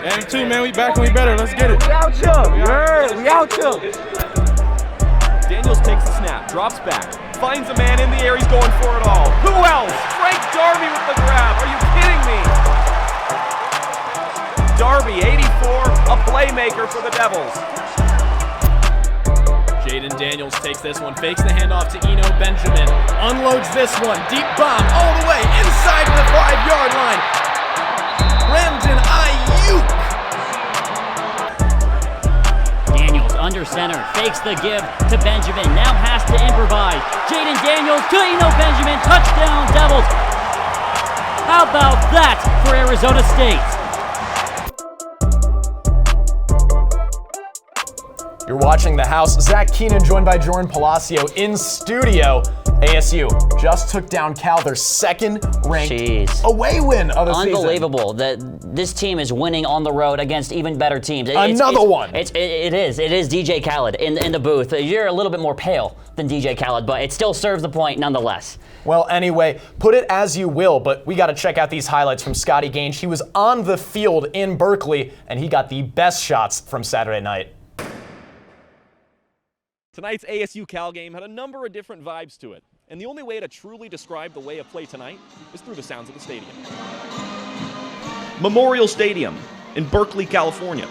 And two, man, we back and we better. Let's get it. We out here. We out here. Daniels takes the snap, drops back, finds a man in the air. He's going for it all. Who else? Frank Darby with the grab. Are you kidding me? Darby, 84, a playmaker for the Devils. Jaden Daniels takes this one, fakes the handoff to Eno Benjamin, unloads this one, deep bomb all the way inside the 5-yard line. Brandon Ayuk. Daniels under center, fakes the give to Benjamin, now has to improvise. Jaden Daniels to Eno Benjamin, touchdown Devils. How about that for Arizona State? You're watching The House. Zach Keenan joined by Jordan Palacio in studio. ASU just took down Cal, their second-ranked away win of the season. Unbelievable that this team is winning on the road against even better teams. Another one. It is DJ Khaled in the booth. You're a little bit more pale than DJ Khaled, but it still serves the point nonetheless. Well, anyway, put it as you will, but we got to check out these highlights from Scotty Gaines. He was on the field in Berkeley, and he got the best shots from Saturday night. Tonight's ASU Cal game had a number of different vibes to it, and the only way to truly describe the way of play tonight is through the sounds of the stadium. Memorial Stadium in Berkeley, California,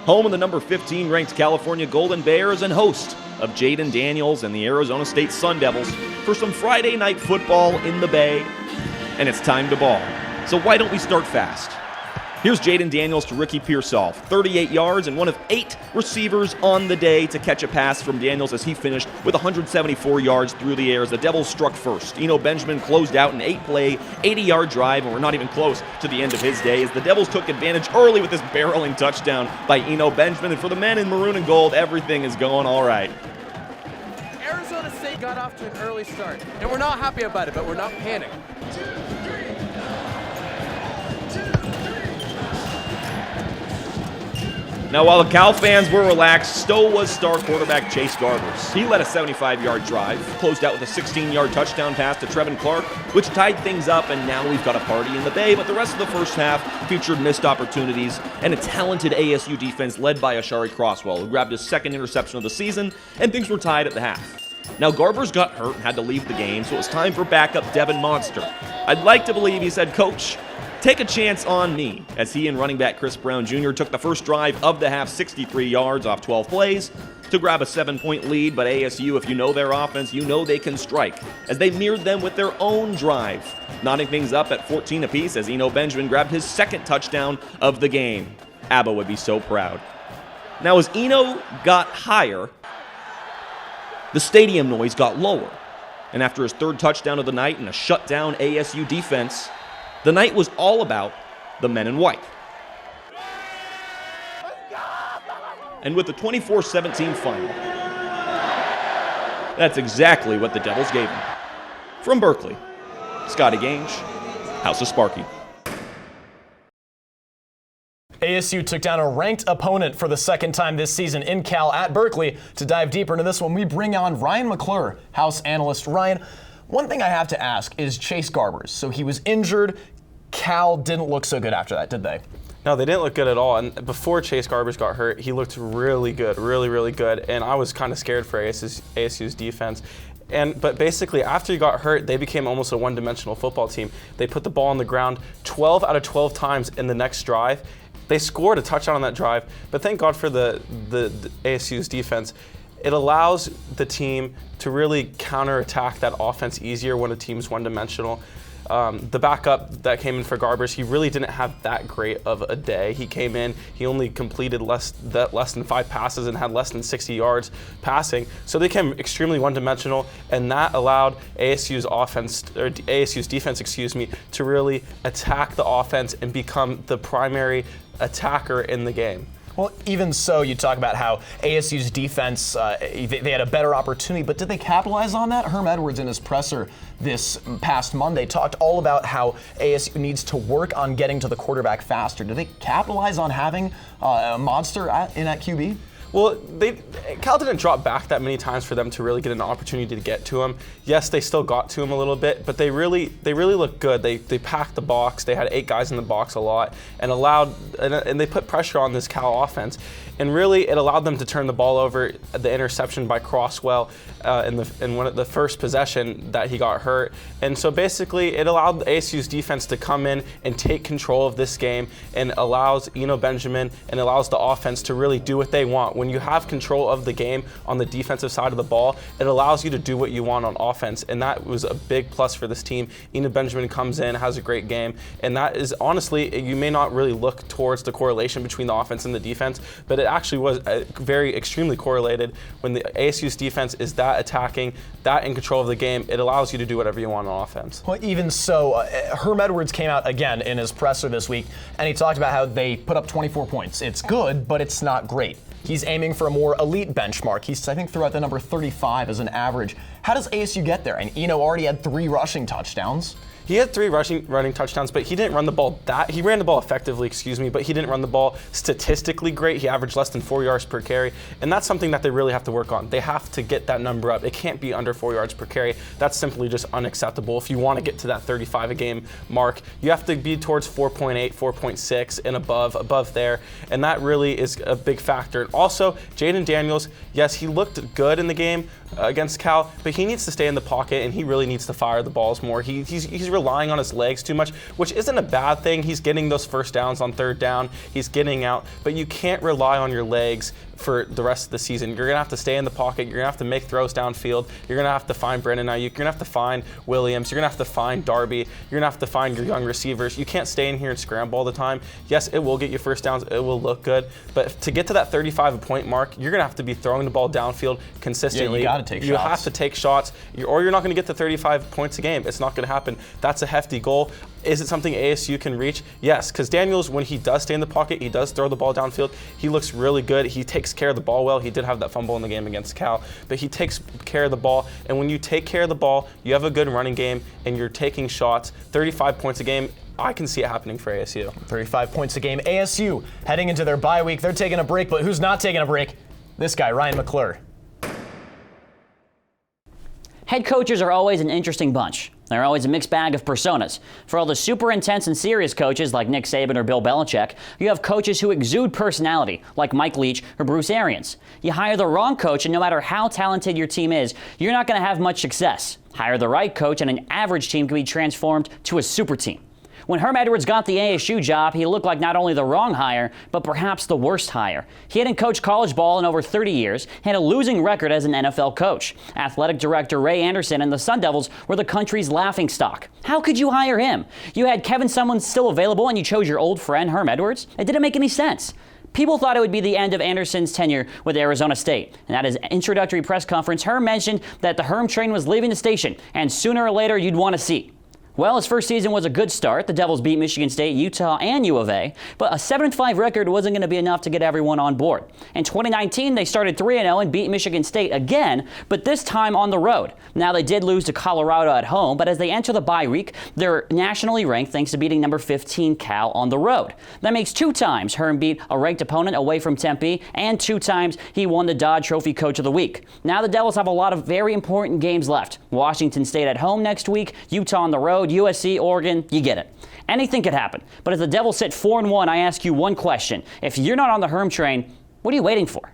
home of the number 15 ranked California Golden Bears and host of Jaden Daniels and the Arizona State Sun Devils for some Friday night football in the Bay, and it's time to ball. So why don't we start fast? Here's Jaden Daniels to Ricky Pearsall, 38 yards and one of 8 receivers on the day to catch a pass from Daniels as he finished with 174 yards through the air as the Devils struck first. Eno Benjamin closed out an 8-play, 80-yard drive, and we're not even close to the end of his day as the Devils took advantage early with this barreling touchdown by Eno Benjamin. And for the men in maroon and gold, everything is going all right. Arizona State got off to an early start, and we're not happy about it, but we're not panicking. Now, while the Cal fans were relaxed, so was star quarterback Chase Garbers. He led a 75-yard drive, closed out with a 16-yard touchdown pass to Trevin Clark, which tied things up, and now we've got a party in the Bay. But the rest of the first half featured missed opportunities and a talented ASU defense led by Ashari Crosswell, who grabbed his second interception of the season, and things were tied at the half. Now, Garbers got hurt and had to leave the game, so it was time for backup Devin Monster. I'd like to believe he said, "Coach, take a chance on me," as he and running back Chris Brown Jr. took the first drive of the half, 63 yards off 12 plays, to grab a 7-point lead. But ASU, if you know their offense, you know they can strike, as they mirrored them with their own drive, knotting things up at 14 apiece as Eno Benjamin grabbed his second touchdown of the game. Abba would be so proud. Now, as Eno got higher, the stadium noise got lower, and after his third touchdown of the night and a shutdown ASU defense, the night was all about the men in white. And with the 24-17 final, that's exactly what the Devils gave him. From Berkeley, Scotty Gaines, House of Sparky. ASU took down a ranked opponent for the second time this season in Cal at Berkeley. To dive deeper into this one, we bring on Ryan McClure, House analyst. Ryan, one thing I have to ask is Chase Garbers. So he was injured. Cal didn't look so good after that, did they? No, they didn't look good at all. And before Chase Garbers got hurt, he looked really good, really good. And I was kind of scared for ASU's defense. But basically, after he got hurt, they became almost a one-dimensional football team. They put the ball on the ground 12 out of 12 times in the next drive. They scored a touchdown on that drive, but thank God for the ASU's defense. It allows the team to really counterattack that offense easier when a team's one-dimensional. The backup that came in for Garbers, he really didn't have that great of a day. He came in, he only completed less than 5 passes and had less than 60 yards passing. So they became extremely one-dimensional, and that allowed ASU's defense, to really attack the offense and become the primary attacker in the game. Well, even so, you talk about how ASU's defense, they had a better opportunity, but did they capitalize on that? Herm Edwards in his presser this past Monday talked all about how ASU needs to work on getting to the quarterback faster. Did they capitalize on having a monster in at QB? Well, Cal didn't drop back that many times for them to really get an opportunity to get to him. Yes, they still got to him a little bit, but they really looked good. They packed the box. They had 8 guys in the box a lot, and they put pressure on this Cal offense. And really, it allowed them to turn the ball over. The interception by Crosswell in one of the first possession that he got hurt. And so basically, it allowed ASU's defense to come in and take control of this game, and allows Eno Benjamin and allows the offense to really do what they want. When you have control of the game on the defensive side of the ball, it allows you to do what you want on offense. And that was a big plus for this team. Eno Benjamin comes in, has a great game. And that is, honestly, you may not really look towards the correlation between the offense and the defense, but it actually was extremely correlated. When the ASU's defense is that attacking, that in control of the game, it allows you to do whatever you want on offense. Well, even so, Herm Edwards came out again in his presser this week, and he talked about how they put up 24 points. It's good, but it's not great. He's aiming for a more elite benchmark. He's, I think, threw out the number 35 as an average. How does ASU get there? And Eno already had 3 rushing touchdowns. He had 3 running touchdowns, but he didn't run the ball he ran the ball effectively, but he didn't run the ball statistically great. He averaged less than 4 yards per carry, and that's something that they really have to work on. They have to get that number up. It can't be under 4 yards per carry. That's simply just unacceptable. If you want to get to that 35 a game mark, you have to be towards 4.8, 4.6 and above there, and that really is a big factor. And also, Jaden Daniels, yes, he looked good in the game against Cal, but he needs to stay in the pocket, and he really needs to fire the balls more. He's relying on his legs too much, which isn't a bad thing. He's getting those first downs on 3rd down. He's getting out, but you can't rely on your legs for the rest of the season. You're going to have to stay in the pocket. You're going to have to make throws downfield. You're going to have to find Brandon Ayuk. You're going to have to find Williams. You're going to have to find Darby. You're going to have to find your young receivers. You can't stay in here and scramble all the time. Yes, it will get you first downs. It will look good. But to get to that 35-point mark, you're going to have to be throwing the ball downfield consistently. Yeah, you got to take shots. You have to take shots, or you're not going to get to 35 points a game. It's not going to happen. That's a hefty goal. Is it something ASU can reach? Yes, because Daniels, when he does stay in the pocket, he does throw the ball downfield. He looks really good. He takes care of the ball well. He did have that fumble in the game against Cal, but he takes care of the ball. And when you take care of the ball, you have a good running game, and you're taking shots. 35 points a game, I can see it happening for ASU. 35 points a game. ASU heading into their bye week. They're taking a break, but who's not taking a break? This guy, Ryan McClure. Head coaches are always an interesting bunch. They're always a mixed bag of personas. For all the super intense and serious coaches like Nick Saban or Bill Belichick, you have coaches who exude personality like Mike Leach or Bruce Arians. You hire the wrong coach, and no matter how talented your team is, you're not going to have much success. Hire the right coach, and an average team can be transformed to a super team. When Herm Edwards got the ASU job, he looked like not only the wrong hire, but perhaps the worst hire. He hadn't coached college ball in over 30 years, had a losing record as an NFL coach. Athletic director Ray Anderson and the Sun Devils were the country's laughingstock. How could you hire him? You had Kevin Sumlin still available, and you chose your old friend Herm Edwards? It didn't make any sense. People thought it would be the end of Anderson's tenure with Arizona State. And at his introductory press conference, Herm mentioned that the Herm train was leaving the station, and sooner or later you'd want to see. Well, his first season was a good start. The Devils beat Michigan State, Utah, and U of A, but a 7-5 record wasn't going to be enough to get everyone on board. In 2019, they started 3-0 and beat Michigan State again, but this time on the road. Now, they did lose to Colorado at home, but as they enter the bye week, they're nationally ranked thanks to beating number 15 Cal on the road. That makes 2 times Herm beat a ranked opponent away from Tempe, and 2 times he won the Dodd Trophy Coach of the Week. Now the Devils have a lot of very important games left. Washington State at home next week, Utah on the road, USC, Oregon, you get it. Anything could happen. But as the Devils sit 4-1, I ask you one question. If you're not on the Herm train, what are you waiting for?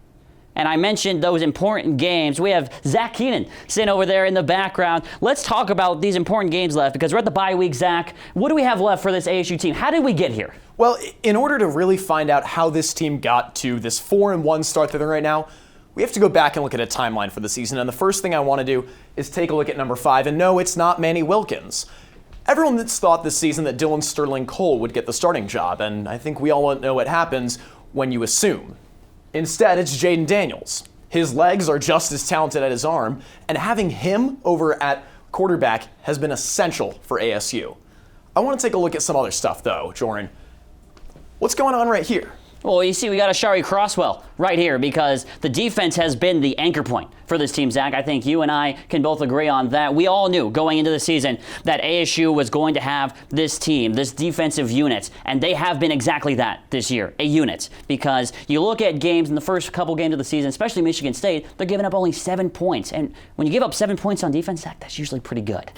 And I mentioned those important games. We have Zach Keenan sitting over there in the background. Let's talk about these important games left, because we're at the bye week, Zach. What do we have left for this ASU team? How did we get here? Well, in order to really find out how this team got to this 4-1 start that they're right now, we have to go back and look at a timeline for the season. And the first thing I want to do is take a look at number 5. And no, it's not Manny Wilkins. Everyone that's thought this season that Dylan Sterling Cole would get the starting job, and I think we all know what happens when you assume. Instead, it's Jaden Daniels. His legs are just as talented as his arm, and having him over at quarterback has been essential for ASU. I want to take a look at some other stuff, though, Joran. What's going on right here? Well, you see, we got Ashari Crosswell right here because the defense has been the anchor point for this team, Zach. I think you and I can both agree on that. We all knew going into the season that ASU was going to have this team, this defensive unit, and they have been exactly that this year, a unit. Because you look at games in the first couple games of the season, especially Michigan State, they're giving up only 7 points. And when you give up 7 points on defense, Zach, that's usually pretty good.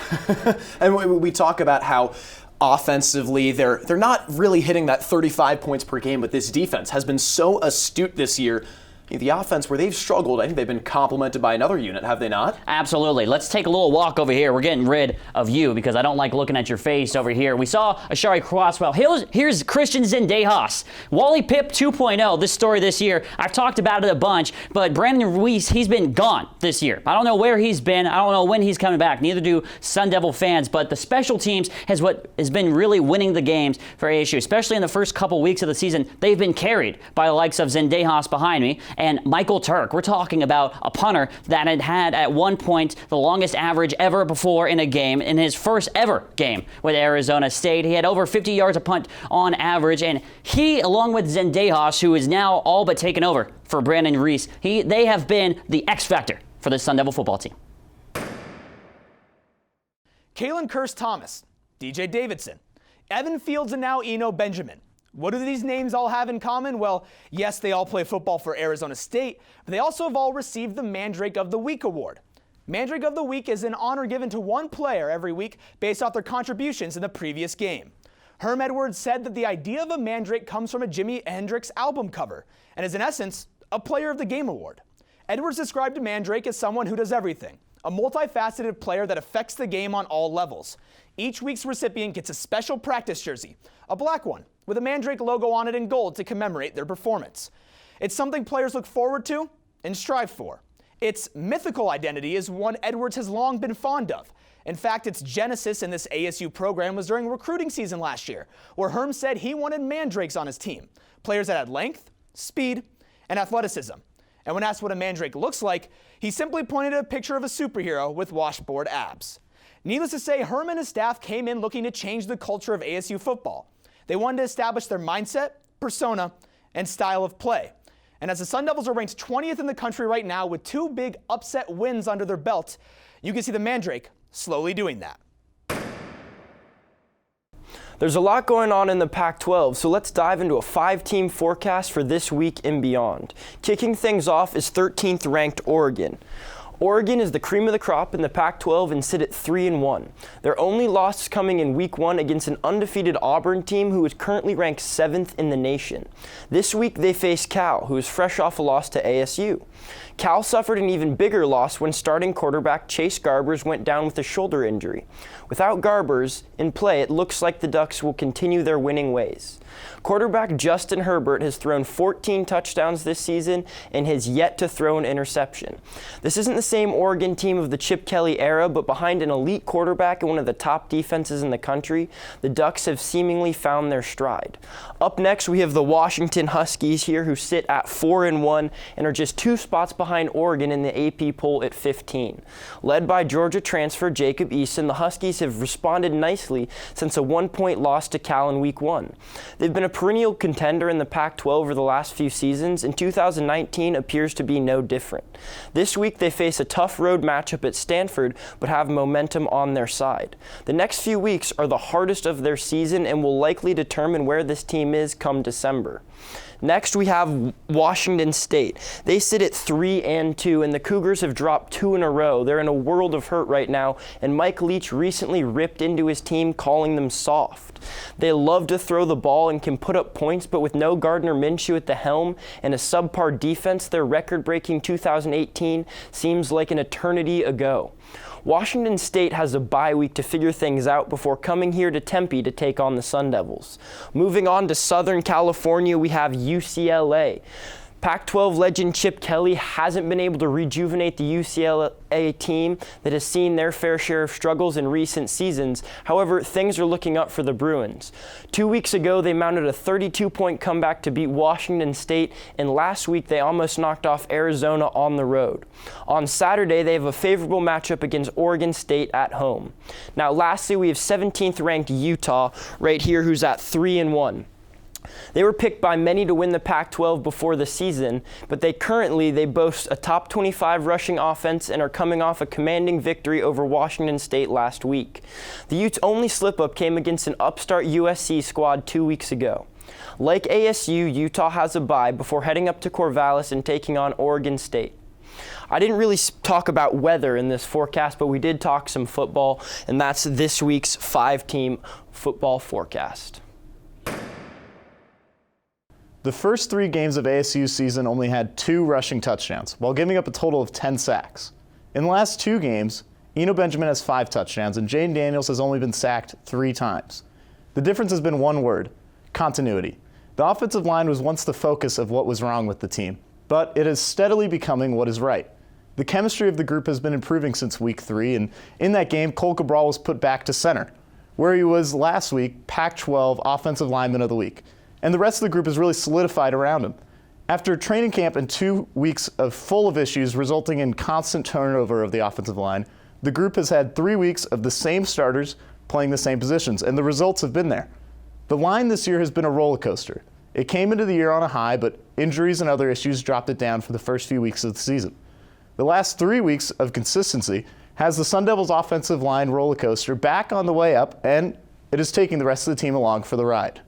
And we talk about how offensively, they're not really hitting that 35 points per game, but this defense has been so astute this year. The offense, where they've struggled, I think they've been complemented by another unit, have they not? Absolutely. Let's take a little walk over here. We're getting rid of you because I don't like looking at your face over here. We saw Ashari Crosswell. Here's Christian Zendejas. Wally Pipp 2.0, this story this year. I've talked about it a bunch, but Brandon Ruiz, he's been gone this year. I don't know where he's been. I don't know when he's coming back. Neither do Sun Devil fans, but the special teams has what has been really winning the games for ASU, especially in the first couple weeks of the season. They've been carried by the likes of Zendejas behind me and Michael Turk. We're talking about a punter that had at one point the longest average ever before in a game. In his first ever game with Arizona State, he had over 50 yards a punt on average, and he, along with Zendejas, who is now all but taken over for Brandon Reese, they have been the X factor for the Sun Devil football team. Kalen Kearse-Thomas, DJ Davidson, Evan Fields, and now Eno Benjamin. What do these names all have in common? Well, yes, they all play football for Arizona State, but they also have all received the Mandrake of the Week award. Mandrake of the Week is an honor given to one player every week based off their contributions in the previous game. Herm Edwards said that the idea of a Mandrake comes from a Jimi Hendrix album cover and is in essence a Player of the Game award. Edwards described a Mandrake as someone who does everything, a multifaceted player that affects the game on all levels. Each week's recipient gets a special practice jersey, a black one, with a Mandrake logo on it in gold to commemorate their performance. It's something players look forward to and strive for. Its mythical identity is one Edwards has long been fond of. In fact, its genesis in this ASU program was during recruiting season last year, where Herm said he wanted Mandrakes on his team, players that had length, speed, and athleticism. And when asked what a Mandrake looks like, he simply pointed at a picture of a superhero with washboard abs. Needless to say, Herm and his staff came in looking to change the culture of ASU football. They wanted to establish their mindset, persona, and style of play. And as the Sun Devils are ranked 20th in the country right now with 2 big upset wins under their belt, you can see the Mandrake slowly doing that. There's a lot going on in the Pac-12, so let's dive into a 5-team forecast for this week and beyond. Kicking things off is 13th ranked Oregon. Oregon is the cream of the crop in the Pac-12 and sit at 3-1. Their only loss is coming in Week 1 against an undefeated Auburn team who is currently ranked 7th in the nation. This week they face Cal, who is fresh off a loss to ASU. Cal suffered an even bigger loss when starting quarterback Chase Garbers went down with a shoulder injury. Without Garbers in play, it looks like the Ducks will continue their winning ways. Quarterback Justin Herbert has thrown 14 touchdowns this season and has yet to throw an interception. This isn't the same Oregon team of the Chip Kelly era, but behind an elite quarterback and one of the top defenses in the country, the Ducks have seemingly found their stride. Up next, we have the Washington Huskies here, who sit at 4-1 and are just 2 spots behind Oregon in the AP poll at 15. Led by Georgia transfer Jacob Eason, the Huskies have responded nicely since a 1-point loss to Cal in Week 1. They've been a perennial contender in the Pac-12 over the last few seasons, and 2019 appears to be no different. This week they face a tough road matchup at Stanford, but have momentum on their side. The next few weeks are the hardest of their season and will likely determine where this team is come December. Next, we have Washington State. They sit at 3-2, and the Cougars have dropped 2 in a row. They're in a world of hurt right now, and Mike Leach recently ripped into his team, calling them soft. They love to throw the ball and can put up points, but with no Gardner Minshew at the helm and a subpar defense, their record-breaking 2018 seems like an eternity ago. Washington State has a bye week to figure things out before coming here to Tempe to take on the Sun Devils. Moving on to Southern California, we have UCLA. Pac-12 legend Chip Kelly hasn't been able to rejuvenate the UCLA team that has seen their fair share of struggles in recent seasons. However, things are looking up for the Bruins. 2 weeks ago, they mounted a 32-point comeback to beat Washington State, and last week they almost knocked off Arizona on the road. On Saturday, they have a favorable matchup against Oregon State at home. Now, lastly, we have 17th ranked Utah right here, who's at 3-1. They were picked by many to win the Pac-12 before the season, but they boast a top 25 rushing offense and are coming off a commanding victory over Washington State last week. The Utes' only slip-up came against an upstart USC squad 2 weeks ago. Like ASU, Utah has a bye before heading up to Corvallis and taking on Oregon State. I didn't really talk about weather in this forecast, but we did talk some football, and that's this week's 5-team football forecast. The first 3 games of ASU's season only had 2 rushing touchdowns, while giving up a total of 10 sacks. In the last 2 games, Eno Benjamin has 5 touchdowns, and Jaden Daniels has only been sacked 3 times. The difference has been one word: continuity. The offensive line was once the focus of what was wrong with the team, but it is steadily becoming what is right. The chemistry of the group has been improving since week 3, and in that game, Cole Cabral was put back to center, where he was last week Pac-12 Offensive Lineman of the Week. And the rest of the group is really solidified around him. After training camp and 2 weeks full of issues resulting in constant turnover of the offensive line, the group has had 3 weeks of the same starters playing the same positions, and the results have been there. The line this year has been a roller coaster. It came into the year on a high, but injuries and other issues dropped it down for the first few weeks of the season. The last 3 weeks of consistency has the Sun Devils' offensive line roller coaster back on the way up, and it is taking the rest of the team along for the ride.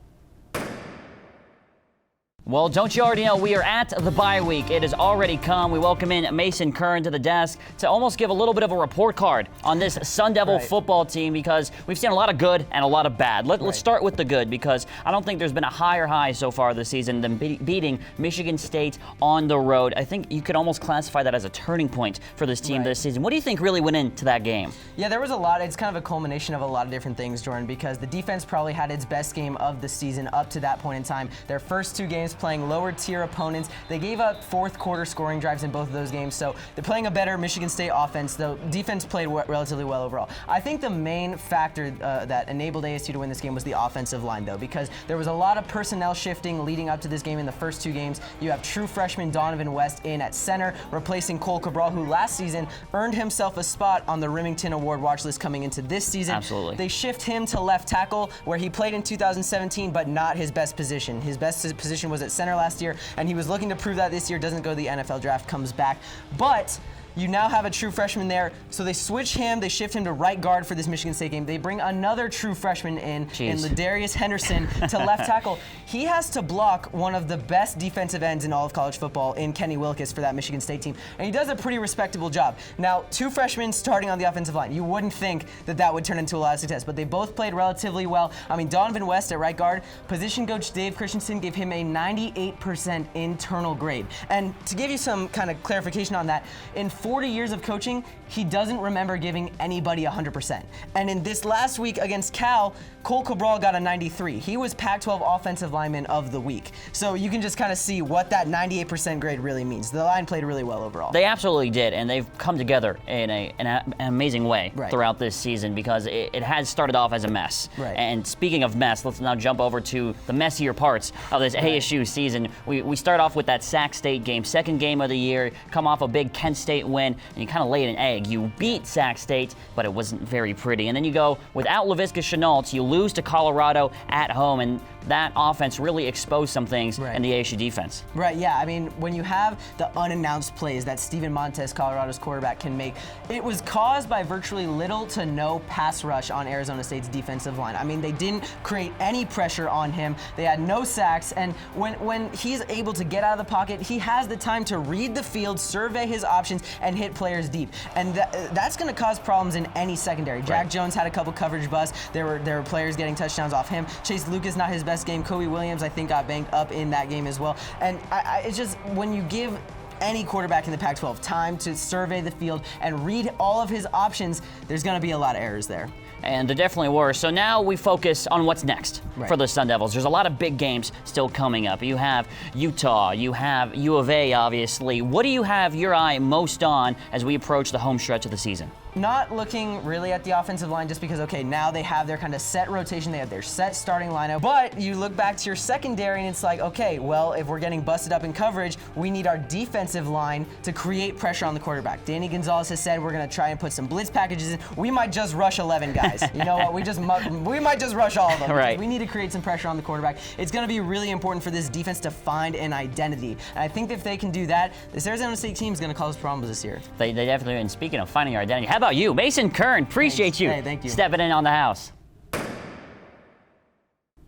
Well, don't you already know we are at the bye week? It has already come. We welcome in Mason Kern to the desk to almost give a little bit of a report card on this Sun Devil football team, because we've seen a lot of good and a lot of bad. Let's start with the good, because I don't think there's been a higher high so far this season than beating Michigan State on the road. I think you could almost classify that as a turning point for this team this season. What do you think really went into that game? Yeah, there was a lot. It's kind of a culmination of a lot of different things, Jordan, because the defense probably had its best game of the season up to that point in time. Their first 2 games playing lower tier opponents. They gave up 4th quarter scoring drives in both of those games, so they're playing a better Michigan State offense, though defense played relatively well overall. I think the main factor that enabled ASU to win this game was the offensive line, though, because there was a lot of personnel shifting leading up to this game in the first 2 games. You have true freshman Donovan West in at center, replacing Cole Cabral, who last season earned himself a spot on the Remington Award watch list coming into this season. Absolutely. They shift him to left tackle, where he played in 2017, but not his best position. His best position was at center last year, and he was looking to prove that this year. Doesn't go to the NFL draft, comes back. But you now have a true freshman there, so they switch him, they shift him to right guard for this Michigan State game. They bring another true freshman in Ladarius Henderson to left tackle. He has to block one of the best defensive ends in all of college football in Kenny Wilkes for that Michigan State team, and he does a pretty respectable job. Now, 2 freshmen starting on the offensive line. You wouldn't think that that would turn into a lot of success, but they both played relatively well. I mean, Donovan West at right guard, position coach Dave Christensen gave him a 98% internal grade. And to give you some kind of clarification on that, in 40 years of coaching, he doesn't remember giving anybody 100%. And in this last week against Cal, Cole Cabral got a 93. He was Pac-12 Offensive Lineman of the Week. So you can just kind of see what that 98% grade really means. The line played really well overall. They absolutely did, and they've come together in an amazing way throughout this season, because it has started off as a mess. And speaking of mess, let's now jump over to the messier parts of this ASU season. We start off with that Sac State game, 2nd game of the year, come off a big Kent State win, and you kind of laid an egg. You beat Sac State, but it wasn't very pretty. And then you go without Laviska Shenault, you lose to Colorado at home, and that offense really exposed some things in the ASU defense. Yeah. I mean, when you have the unannounced plays that Steven Montez, Colorado's quarterback, can make, it was caused by virtually little to no pass rush on Arizona State's defensive line. I mean, they didn't create any pressure on him. They had no sacks, and when he's able to get out of the pocket, he has the time to read the field, survey his options, and hit players deep. And that's going to cause problems in any secondary. Jack Jones had a couple coverage busts. There were players getting touchdowns off him. Chase Lucas, not his best game. Kobe Williams, I think, got banged up in that game as well. And it's just, when you give any quarterback in the Pac-12 time to survey the field and read all of his options, there's going to be a lot of errors there. And there definitely were. So now we focus on what's next for the Sun Devils. There's a lot of big games still coming up. You have Utah, you have U of A, obviously. What do you have your eye most on as we approach the home stretch of the season? not looking really at the offensive line just because, okay, now they have their kind of set rotation, they have their set starting lineup, but you look back to your secondary and it's like, okay, well, if we're getting busted up in coverage, we need our defensive line to create pressure on the quarterback. Danny Gonzalez has said we're going to try and put some blitz packages in. We might just rush 11 guys. You know what? We might just rush all of them. Right. We need to create some pressure on the quarterback. It's going to be really important for this defense to find an identity. And I think if they can do that, this Arizona State team is going to cause problems this year. They definitely, and speaking of finding your identity, how about you? Mason Kern, appreciate you. Hey, thank you. Stepping in on the house.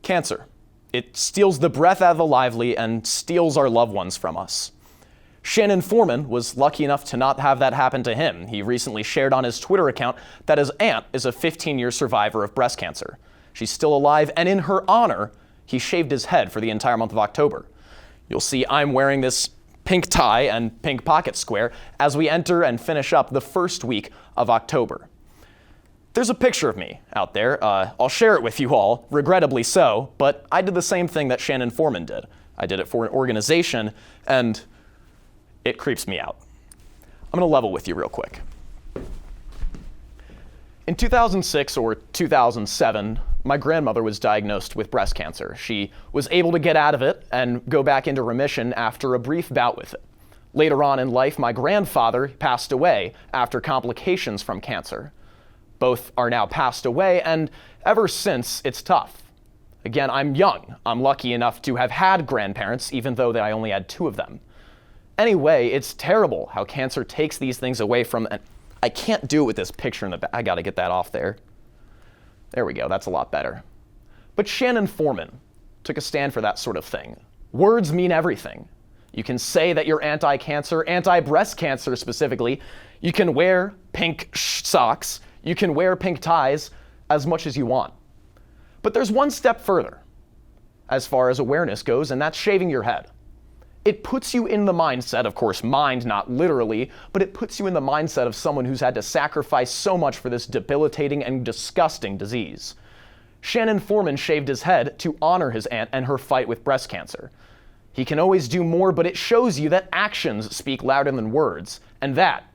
Cancer. It steals the breath out of the lively and steals our loved ones from us. Shannon Foreman was lucky enough to not have that happen to him. He recently shared on his Twitter account that his aunt is a 15-year survivor of breast cancer. She's still alive, and in her honor, he shaved his head for the entire month of October. You'll see I'm wearing this pink tie and pink pocket square as we enter and finish up the first week of October. There's a picture of me out there. I'll share it with you all, regrettably so, but I did the same thing that Shannon Foreman did. I did it for an organization, and it creeps me out. I'm gonna level with you real quick. In 2006 or 2007, my grandmother was diagnosed with breast cancer. She was able to get out of it and go back into remission after a brief bout with it. Later on in life, my grandfather passed away after complications from cancer. Both are now passed away, and ever since, it's tough. Again, I'm young. I'm lucky enough to have had grandparents, even though I only had 2 of them. Anyway, it's terrible how cancer takes these things away from, and I can't do it with this picture in the back. I gotta get that off there. There we go, that's a lot better. But Shannon Foreman took a stand for that sort of thing. Words mean everything. You can say that you're anti-cancer, anti-breast cancer specifically. You can wear pink socks. You can wear pink ties as much as you want. But there's one step further as far as awareness goes, and that's shaving your head. It puts you in the mindset, of course, mind, not literally, but it puts you in the mindset of someone who's had to sacrifice so much for this debilitating and disgusting disease. Shannon Foreman shaved his head to honor his aunt and her fight with breast cancer. He can always do more, but it shows you that actions speak louder than words, and that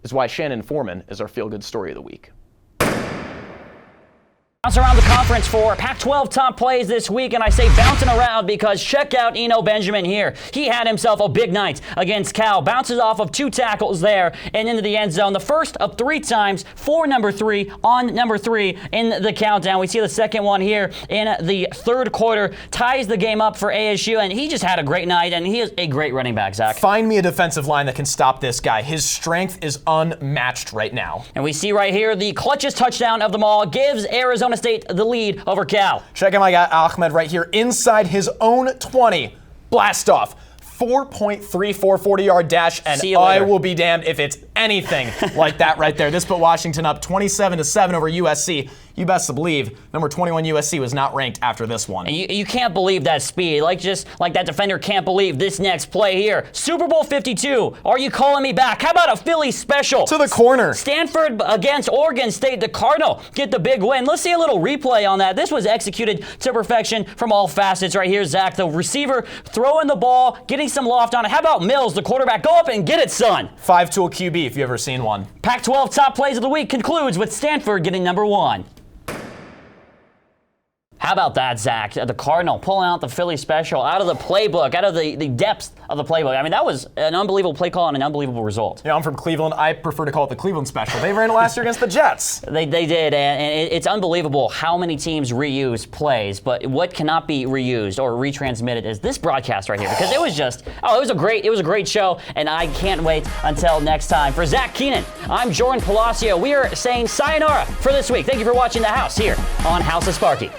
is why Shannon Foreman is our feel-good story of the week. Bounce around the conference for Pac-12 top plays this week, and I say bouncing around because check out Eno Benjamin here. He had himself a big night against Cal. Bounces off of 2 tackles there and into the end zone. The first of 3 times for number 3 on number 3 in the countdown. We see the second one here in the third quarter. Ties the game up for ASU, and he just had a great night, and he is a great running back, Zach. Find me a defensive line that can stop this guy. His strength is unmatched right now. And we see right here the clutchest touchdown of them all. Gives Arizona State the lead over Cal. Check out my guy Ahmed right here inside his own 20. Blast off. 4.34 40-yard dash, and I will be damned if it's anything like that right there. This put Washington up 27-7 over USC. You best to believe number 21 USC was not ranked after this one. And you can't believe that speed. Just like that defender can't believe this next play here. Super Bowl 52. Are you calling me back? How about a Philly special? To the corner. Stanford against Oregon State. The Cardinal get the big win. Let's see a little replay on that. This was executed to perfection from all facets right here, Zach. The receiver throwing the ball, getting some loft on it. How about Mills, the quarterback? Go up and get it, son. 5-tool QB if you've ever seen one. Pac-12 top plays of the week concludes with Stanford getting number 1. How about that, Zach? The Cardinal pulling out the Philly special out of the playbook, out of the depths of the playbook. I mean, that was an unbelievable play call and an unbelievable result. Yeah, I'm from Cleveland. I prefer to call it the Cleveland special. They ran it last year against the Jets. They did, and it's unbelievable how many teams reuse plays, but what cannot be reused or retransmitted is this broadcast right here, because it was just, it was a great show, and I can't wait until next time. For Zach Keenan, I'm Jordan Palacio. We are saying sayonara for this week. Thank you for watching The House here on House of Sparky.